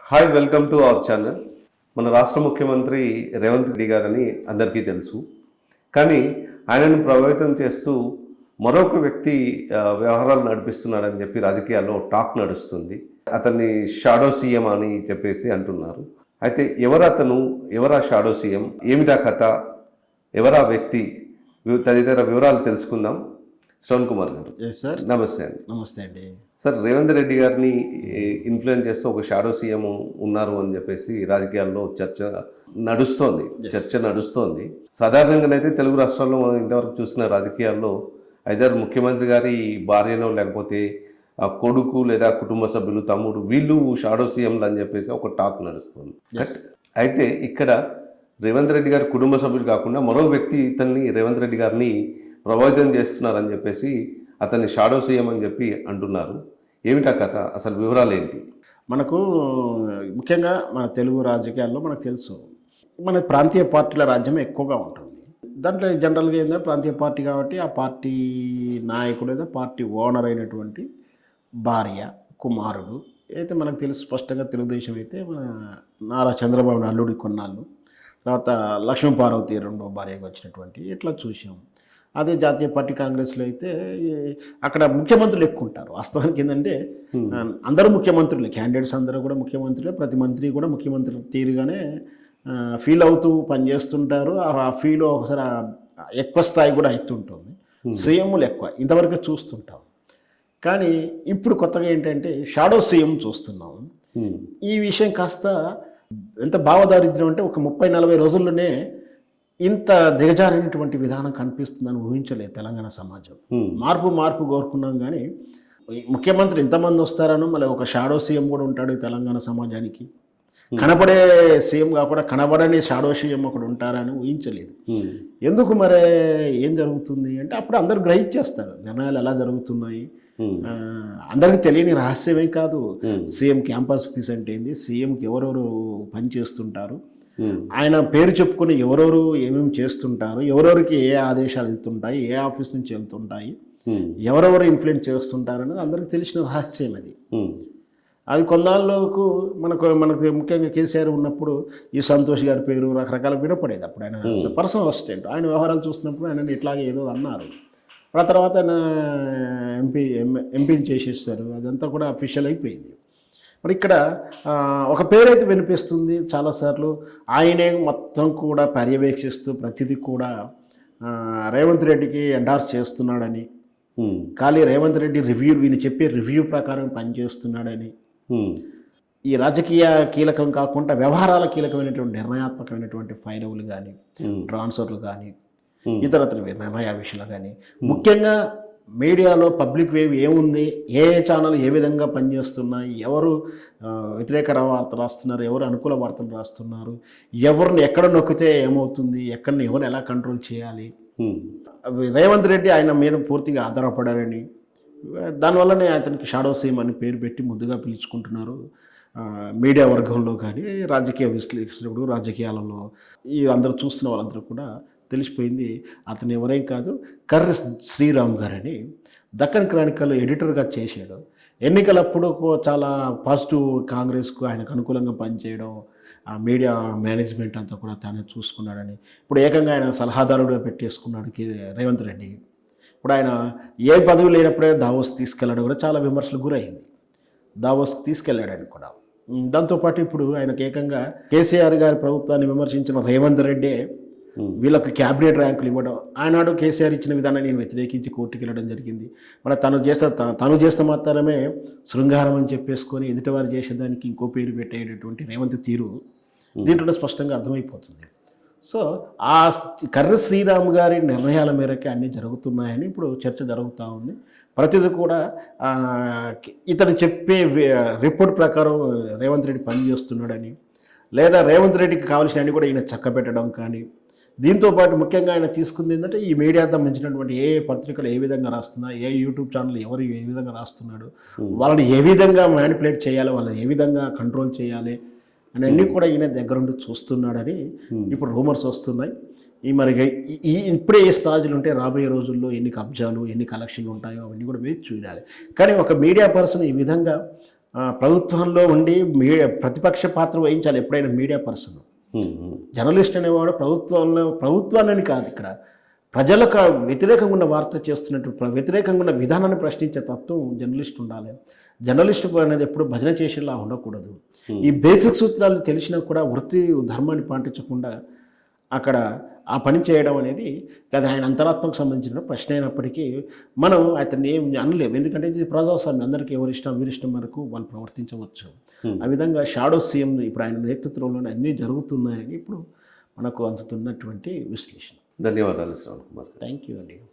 Hi, welcome to our channel. మన రాష్ట్ర ముఖ్యమంత్రి రేవంత్ రెడ్డి గారని అందరికీ తెలుసు. కానీ ఆయనను ప్రభావితం చేస్తూ మరొక వ్యక్తి వ్యవహారాలు నడిపిస్తున్నాడని చెప్పి రాజకీయాల్లో టాక్ నడుస్తుంది. అతన్ని షాడో సీఎం అని చెప్పేసి అంటున్నారు. అయితే ఎవరతను, ఎవరా షాడో సీఎం, ఏమిటా కథ, ఎవరా వ్యక్తి, తదితర వివరాలు తెలుసుకుందాం. శ్రవణ్ కుమార్ గారు. సార్ నమస్తే అండి. నమస్తే అండి. సార్, రేవంత్ రెడ్డి గారిని ఇన్ఫ్లుయెన్స్ చేస్తూ ఒక షాడో సీఎం ఉన్నారు అని చెప్పేసి రాజకీయాల్లో చర్చ నడుస్తోంది. సాధారణంగానైతే తెలుగు రాష్ట్రాల్లో మనం ఇంతవరకు చూసిన రాజకీయాల్లో ఐదారు ముఖ్యమంత్రి గారి భార్యనో లేకపోతే కొడుకు లేదా కుటుంబ సభ్యులు, తమ్ముడు, వీళ్ళు షాడో సీఎంలు అని చెప్పేసి ఒక టాక్ నడుస్తుంది. అయితే ఇక్కడ రేవంత్ రెడ్డి గారి కుటుంబ సభ్యులు కాకుండా మరో వ్యక్తి రేవంత్ రెడ్డి గారిని ప్రభావితం చేస్తున్నారని చెప్పేసి అతన్ని షాడో సీఎం అని చెప్పి అంటున్నారు. ఏమిటా కథ, అసలు వివరాలు ఏంటి? మనకు ముఖ్యంగా మన తెలుగు రాజకీయాల్లో మనకు తెలుసు, మన ప్రాంతీయ పార్టీల రాజ్యం ఎక్కువగా ఉంటుంది. దాంట్లో జనరల్గా ఏంటంటే ప్రాంతీయ పార్టీ కాబట్టి ఆ పార్టీ నాయకుడు లేదా పార్టీ ఓనర్ అయినటువంటి భార్య, కుమారుడు అయితే మనకు తెలుసు. స్పష్టంగా తెలుగుదేశం అయితే మన నారా చంద్రబాబు అల్లుడి కొన్నాళ్ళు, తర్వాత లక్ష్మీ పార్వతి రెండో భార్యగా వచ్చినటువంటి ఇట్లా చూసాం. అదే జాతీయ పార్టీ కాంగ్రెస్లో అయితే అక్కడ ముఖ్యమంత్రులు ఎక్కువ ఉంటారు. వాస్తవానికి ఏంటంటే అందరూ ముఖ్యమంత్రులే, క్యాండిడేట్స్ అందరూ కూడా ముఖ్యమంత్రులే, ప్రతి మంత్రి కూడా ముఖ్యమంత్రి తీరుగానే ఫీల్ అవుతూ పనిచేస్తుంటారు. ఆ ఫీల్ ఒకసారి ఎక్కువ స్థాయి కూడా అవుతుంటుంది. సీఎంలు ఎక్కువ ఇంతవరకు చూస్తుంటాం. కానీ ఇప్పుడు కొత్తగా ఏంటంటే షాడో సీఎం చూస్తున్నాం. ఈ విషయం కాస్త ఎంత భావదారిద్ర్యం అంటే ఒక 30-40 రోజుల్లోనే ఇంత దిగజారినటువంటి విధానం కనిపిస్తుందని ఊహించలేదు తెలంగాణ సమాజం. మార్పు కోరుకున్నాం. కానీ ముఖ్యమంత్రి ఇంతమంది వస్తారనో మళ్ళీ ఒక షాడో సీఎం కూడా ఉంటాడు తెలంగాణ సమాజానికి. కనబడే సీఎం కాకుండా కనబడని షాడో సీఎం ఒకడు ఉంటారని ఊహించలేదు. ఎందుకు మరి ఏం జరుగుతుంది అంటే అప్పుడు అందరూ గ్రహించేస్తారు నిర్ణయాలు ఎలా జరుగుతున్నాయి. అందరికీ తెలియని రహస్యమే కాదు. సీఎం క్యాంపస్ ఆఫీస్ అంటే ఏంది, సీఎంకి ఎవరెవరు పని చేస్తుంటారు, ఆయన పేరు చెప్పుకొని ఎవరెవరు ఏమేమి చేస్తుంటారు, ఎవరెవరికి ఏ ఆదేశాలు వెళ్తుంటాయి, ఏ ఆఫీస్ నుంచి వెళ్తుంటాయి, ఎవరెవరు ఇన్ఫ్లుయెన్స్ చేస్తుంటారు అనేది అందరికీ తెలిసిన రహస్యం. అది కొన్నాళ్ళకు మనకు ముఖ్యంగా కేసీఆర్ ఉన్నప్పుడు ఈ సంతోష్ గారి పేరు రకరకాల వినపడేది. అప్పుడు ఆయన పర్సనల్ అసిస్టెంట్, ఆయన వ్యవహారాలు చూస్తున్నప్పుడు ఆయన ఇట్లాగే ఏదో అన్నారు. ఆ తర్వాత ఆయన ఎంపీని చేసేస్తారు. అదంతా కూడా అఫీషియల్ అయిపోయింది. మరి ఇక్కడ ఒక పేరైతే వినిపిస్తుంది చాలాసార్లు, ఆయనే మొత్తం కూడా పర్యవేక్షిస్తూ ప్రతిదీ కూడా రేవంత్ రెడ్డికి ఎండార్స్ చేస్తున్నాడని, ఖాళీ రేవంత్ రెడ్డి వీని చెప్పే రివ్యూ ప్రకారం పనిచేస్తున్నాడని, ఈ రాజకీయ కీలకం కాకుండా వ్యవహారాల కీలకమైనటువంటి నిర్ణయాత్మకమైనటువంటి ఫైనవులు కానీ, ట్రాన్స్ఫర్లు కానీ, ఇతరత్ర నిర్ణయ విషయాలు కానీ, ముఖ్యంగా మీడియాలో పబ్లిక్ వేవ్ ఏముంది, ఏ ఛానల్ ఏ విధంగా పనిచేస్తున్నాయి, ఎవరు వ్యతిరేక వార్తలు రాస్తున్నారు, ఎవరు అనుకూల వార్తలు రాస్తున్నారు, ఎవరిని ఎక్కడ నొక్కితే ఏమవుతుంది, ఎవరిని ఎలా కంట్రోల్ చేయాలి, రేవంత్ రెడ్డి ఆయన మీద పూర్తిగా ఆధారపడారని, దానివల్లనే అతనికి షాడో సీఎం అని పేరు పెట్టి ముద్దుగా పిలుచుకుంటున్నారు మీడియా వర్గంలో కానీ, రాజకీయ విశ్లేషకుడు, రాజకీయాలలో ఈ అందరూ చూస్తున్న వాళ్ళందరూ కూడా తెలిసిపోయింది. అతను ఎవరేం కాదు, కర్రె శ్రీరామ్ గారని దక్కన్ క్రానికల్లో ఎడిటర్గా చేశాడు. ఎన్నికలప్పుడు చాలా పాజిటివ్, కాంగ్రెస్కు ఆయనకు అనుకూలంగా పనిచేయడం, ఆ మీడియా మేనేజ్మెంట్ అంతా కూడా తానే చూసుకున్నాడని ఇప్పుడు ఏకంగా ఆయన సలహాదారుడుగా పెట్టేసుకున్నాడు రేవంత్ రెడ్డి. ఇప్పుడు ఆయన ఏ పదవి లేనప్పుడే దావోస్ తీసుకెళ్ళడం కూడా చాలా విమర్శలకు గురైంది. దావోస్కి తీసుకెళ్ళాడని కూడా. దాంతోపాటు ఇప్పుడు ఆయనకు ఏకంగా కేసీఆర్ గారి ప్రభుత్వాన్ని విమర్శించిన రేవంత్ రెడ్డి వీళ్ళకి క్యాబినెట్ ర్యాంకులు ఇవ్వడం, ఆనాడు కేసీఆర్ ఇచ్చిన విధానాన్ని నేను వ్యతిరేకించి కోర్టుకి వెళ్ళడం జరిగింది. మరి తను చేస్తే మాత్రమే శృంగారం అని చెప్పేసుకొని ఎదుటివారు చేసేదానికి ఇంకో పేరు పెట్టేటటువంటి రేవంత్ తీరు దీంట్లో స్పష్టంగా అర్థమైపోతుంది. సో ఆ కర్రె శ్రీరామ్ గారి నిర్ణయాల మేరకే అన్నీ జరుగుతున్నాయని ఇప్పుడు చర్చ జరుగుతూ ఉంది. ప్రతిదీ కూడా ఇతను చెప్పే రిపోర్ట్ ప్రకారం రేవంత్ రెడ్డి పనిచేస్తున్నాడని, లేదా రేవంత్ రెడ్డికి కావాల్సిన అన్ని కూడా ఈయన చక్కబెట్టడం కానీ, దీంతోపాటు ముఖ్యంగా ఆయన తీసుకుంది ఏంటంటే ఈ మీడియాతో సంబంధించినటువంటి ఏ పత్రికలు ఏ విధంగా రాస్తున్నా, ఏ యూట్యూబ్ ఛానల్ ఎవరు ఏ విధంగా రాస్తున్నాడు, వాళ్ళని ఏ విధంగా మ్యానిపులేట్ చేయాలి, వాళ్ళని ఏ విధంగా కంట్రోల్ చేయాలి అని అన్నీ కూడా ఈయన దగ్గరుండి చూస్తున్నాడని ఇప్పుడు రూమర్స్ వస్తున్నాయి. ఇప్పుడే ఏ స్థాయిలు ఉంటే రాబోయే రోజుల్లో ఎన్ని కబ్జాలు, ఎన్ని కలెక్షన్లు ఉంటాయో అవన్నీ కూడా వేచి చూడాలి. కానీ ఒక మీడియా పర్సన్ ఈ విధంగా ప్రభుత్వంలో ఉండి ప్రతిపక్ష పాత్ర వహించాలి ఎప్పుడైనా మీడియా పర్సన్. జర్నలిస్ట్ అనేవాడు ప్రభుత్వాన్ని కాదు, ఇక్కడ ప్రజలకు వ్యతిరేకంగా ఉన్న వార్త చేస్తున్నట్టు వ్యతిరేకంగా ఉన్న విధానాన్ని ప్రశ్నించే తత్వం జర్నలిస్ట్ ఉండాలి. జర్నలిస్ట్ అనేది ఎప్పుడు భజన చేసేలా ఉండకూడదు. ఈ బేసిక్ సూత్రాలు తెలిసినా కూడా వృత్తి ధర్మాన్ని పాటించకుండా అక్కడ ఆ పని చేయడం అనేది అది ఆయన అంతరాత్మకు సంబంధించిన ప్రశ్న అయినప్పటికీ మనం అతన్ని ఏం అనలేము. ఎందుకంటే ఇది ప్రజాస్వామ్యం, అందరికీ ఎవరిష్టం వీరిష్టం వరకు వాళ్ళు ప్రవర్తించవచ్చు. ఆ విధంగా షాడో సీఎం ఇప్పుడు ఆయన నేతృత్వంలోనే అన్నీ జరుగుతున్నాయని ఇప్పుడు మనకు అందుతున్నటువంటి విశ్లేషణ. ధన్యవాదాలు శ్రవణ్ కుమార్. థ్యాంక్ యూ అండి.